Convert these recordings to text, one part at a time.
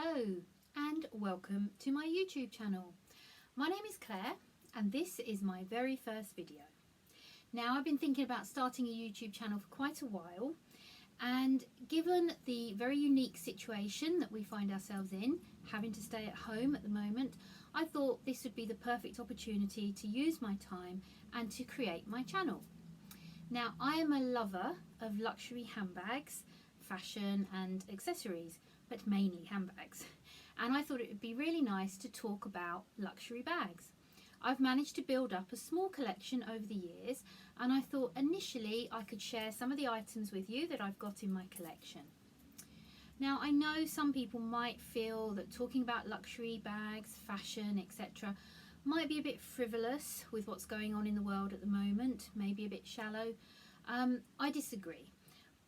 Hello and welcome to my YouTube channel. My name is Claire and this is my very first video. Now, I've been thinking about starting a YouTube channel for quite a while, and given the very unique situation that we find ourselves in, having to stay at home at the moment, I thought this would be the perfect opportunity to use my time and to create my channel. Now, I am a lover of luxury handbags, fashion and accessories, but mainly handbags, and I thought it would be really nice to talk about luxury bags. I've managed to build up a small collection over the years, and I thought initially I could share some of the items with you that I've got in my collection. Now, I know some people might feel that talking about luxury bags, fashion, etc. might be a bit frivolous with what's going on in the world at the moment, maybe a bit shallow. I disagree.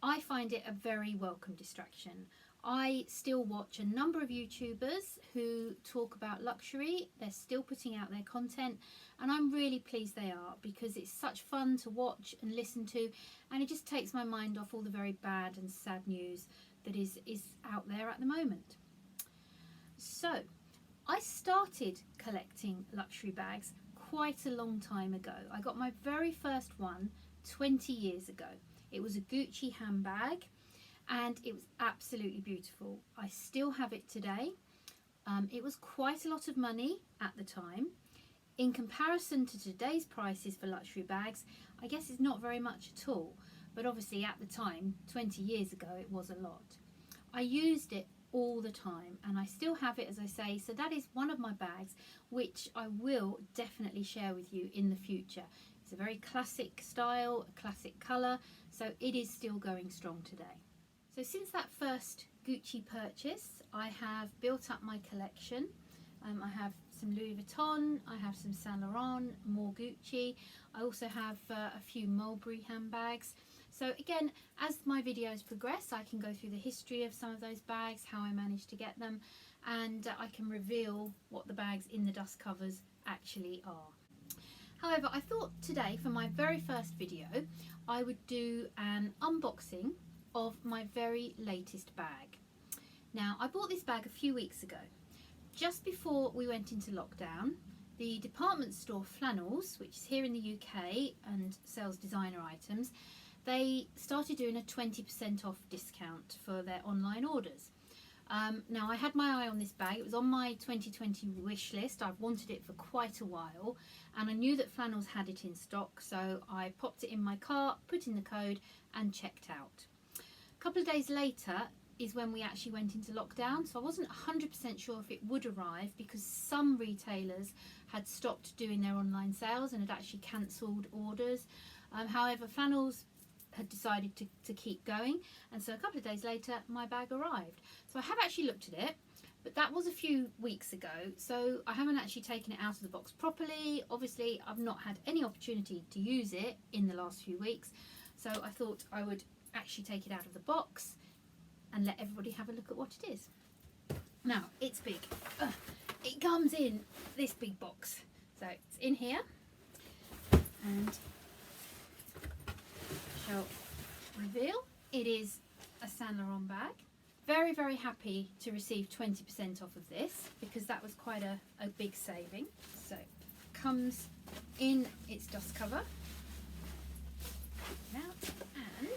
I find it a very welcome distraction. I still watch a number of YouTubers who talk about luxury. They're still putting out their content, and I'm really pleased they are, because it's such fun to watch and listen to, and it just takes my mind off all the very bad and sad news that is out there at the moment. So I started collecting luxury bags quite a long time ago. I got my very first one 20 years ago. It was a Gucci handbag, and it was absolutely beautiful. I still have it today. It was quite a lot of money at the time. In comparison to today's prices for luxury bags, I guess it's not very much at all, but obviously at the time, 20 years ago, it was a lot. I used it all the time, and I still have it, as I say, so that is one of my bags which I will definitely share with you in the future. It's a very classic style, a classic colour, so it is still going strong today. So since that first Gucci purchase, I have built up my collection. I have some Louis Vuitton, I have some Saint Laurent, more Gucci. I also have a few Mulberry handbags. So again, as my videos progress, I can go through the history of some of those bags, how I managed to get them, and I can reveal what the bags in the dust covers actually are. However, I thought today, for my very first video, I would do an unboxing of my very latest bag. Now, I bought this bag a few weeks ago. Just before we went into lockdown, the department store Flannels, which is here in the UK and sells designer items, they started doing a 20% off discount for their online orders. Now, I had my eye on this bag. It was on my 2020 wish list. I've wanted it for quite a while, and I knew that Flannels had it in stock, so I popped it in my cart, put in the code and checked out. A couple of days later is when we actually went into lockdown, so I wasn't 100% sure if it would arrive, because some retailers had stopped doing their online sales and had actually cancelled orders. However, Flannels had decided to keep going, and so a couple of days later my bag arrived. So I have actually looked at it, but that was a few weeks ago, so I haven't actually taken it out of the box properly. Obviously, I've not had any opportunity to use it in the last few weeks, so I thought I would actually take it out of the box and let everybody have a look at what it is. Now, it's big. It comes in this big box, so it's in here, and I shall reveal it is a Saint Laurent bag. Very, very happy to receive 20% off of this, because that was quite a big saving. So it comes in its dust cover out, and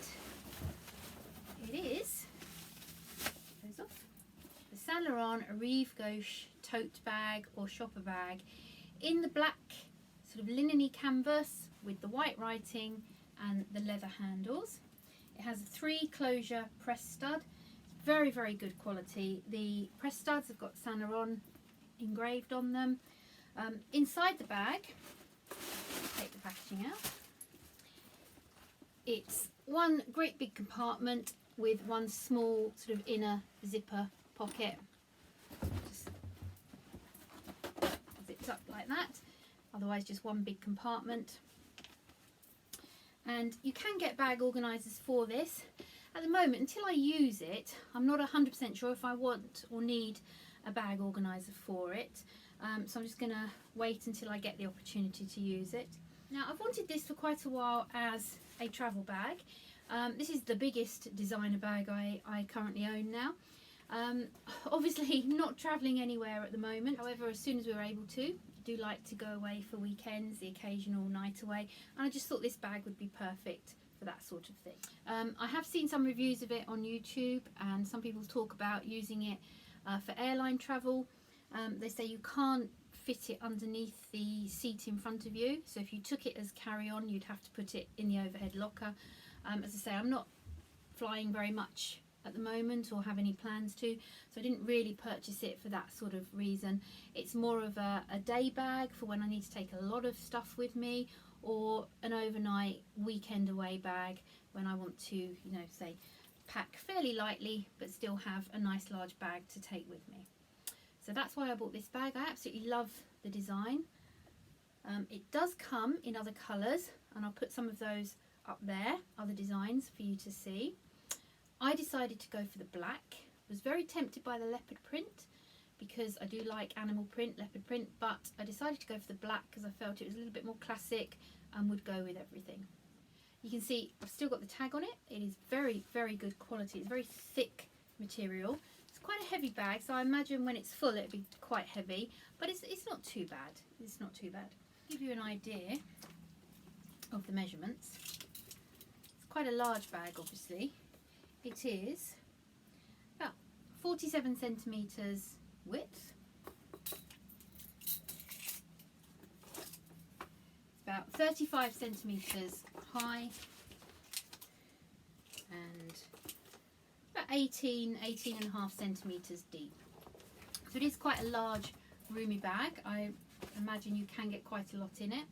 it is, goes off, the Saint Laurent RIVE GAUCHE tote bag or shopper bag in the black sort of linen-y canvas with the white writing and the leather handles. It has a 3-closure press stud. It's very, very good quality. The press studs have got Saint Laurent engraved on them. Inside the bag, take the packaging out. It's one great big compartment with one small sort of inner zipper pocket. Just zips up like that. Otherwise, just one big compartment. And you can get bag organisers for this. At the moment, until I use it, I'm not 100% sure if I want or need a bag organiser for it. So I'm just going to wait until I get the opportunity to use it. Now, I've wanted this for quite a while as a travel bag. This is the biggest designer bag I currently own now. Obviously not travelling anywhere at the moment, however as soon as we're able to, I do like to go away for weekends, the occasional night away, and I just thought this bag would be perfect for that sort of thing. I have seen some reviews of it on YouTube, and some people talk about using it for airline travel. They say you can't fit it underneath the seat in front of you, so if you took it as carry-on you'd have to put it in the overhead locker. As I say, I'm not flying very much at the moment or have any plans to, so I didn't really purchase it for that sort of reason. It's more of a day bag for when I need to take a lot of stuff with me, or an overnight weekend away bag when I want to, you know, say pack fairly lightly but still have a nice large bag to take with me. So that's why I bought this bag. I absolutely love the design. It does come in other colours, and I'll put some of those up there, other designs for you to see. I decided to go for the black. Was very tempted by the leopard print because I do like animal print, leopard print, but I decided to go for the black because I felt it was a little bit more classic and would go with everything. You can see I've still got the tag on it. It is very, very good quality. It's very thick material. It's quite a heavy bag, so I imagine when it's full it'll be quite heavy, but it's not too bad. It's not too bad. To give you an idea of the measurements, it's quite a large bag obviously. It is about 47 centimetres width. It's about 35 centimetres high and about 18 and a half centimetres deep. So it is quite a large, roomy bag. I imagine you can get quite a lot in it.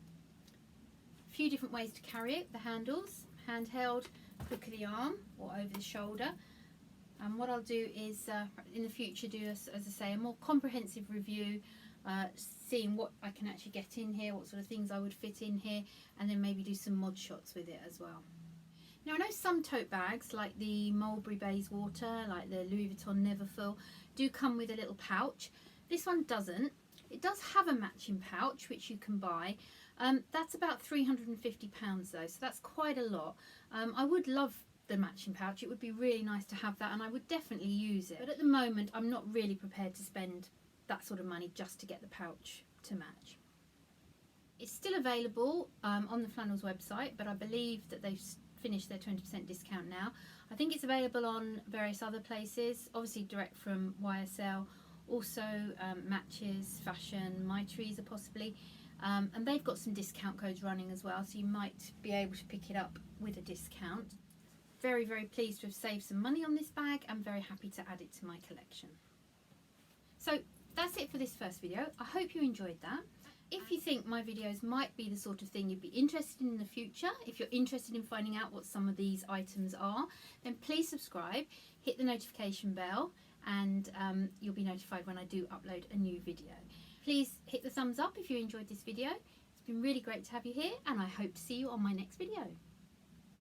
A few different ways to carry it. The handles, handheld, hook of the arm or over the shoulder. And what I'll do is in the future do, as I say, a more comprehensive review, seeing what I can actually get in here, what sort of things I would fit in here, and then maybe do some mod shots with it as well. Now I know some tote bags like the Mulberry Bayswater, like the Louis Vuitton Neverfull, do come with a little pouch. This one doesn't. It does have a matching pouch which you can buy. That's about £350 though, so that's quite a lot. I would love the matching pouch. It would be really nice to have that, and I would definitely use it. But at the moment I'm not really prepared to spend that sort of money just to get the pouch to match. It's still available on the Flannels website, but I believe that they've finished their 20% discount now. I think it's available on various other places, obviously direct from YSL, also Matches, Fashion, My Teresa possibly, and they've got some discount codes running as well, so you might be able to pick it up with a discount. Very, very pleased to have saved some money on this bag. I'm very happy to add it to my collection. So that's it for this first video. I hope you enjoyed that. If you think my videos might be the sort of thing you'd be interested in the future, if you're interested in finding out what some of these items are, then please subscribe, hit the notification bell, and you'll be notified when I do upload a new video. Please hit the thumbs up if you enjoyed this video. It's been really great to have you here, and I hope to see you on my next video.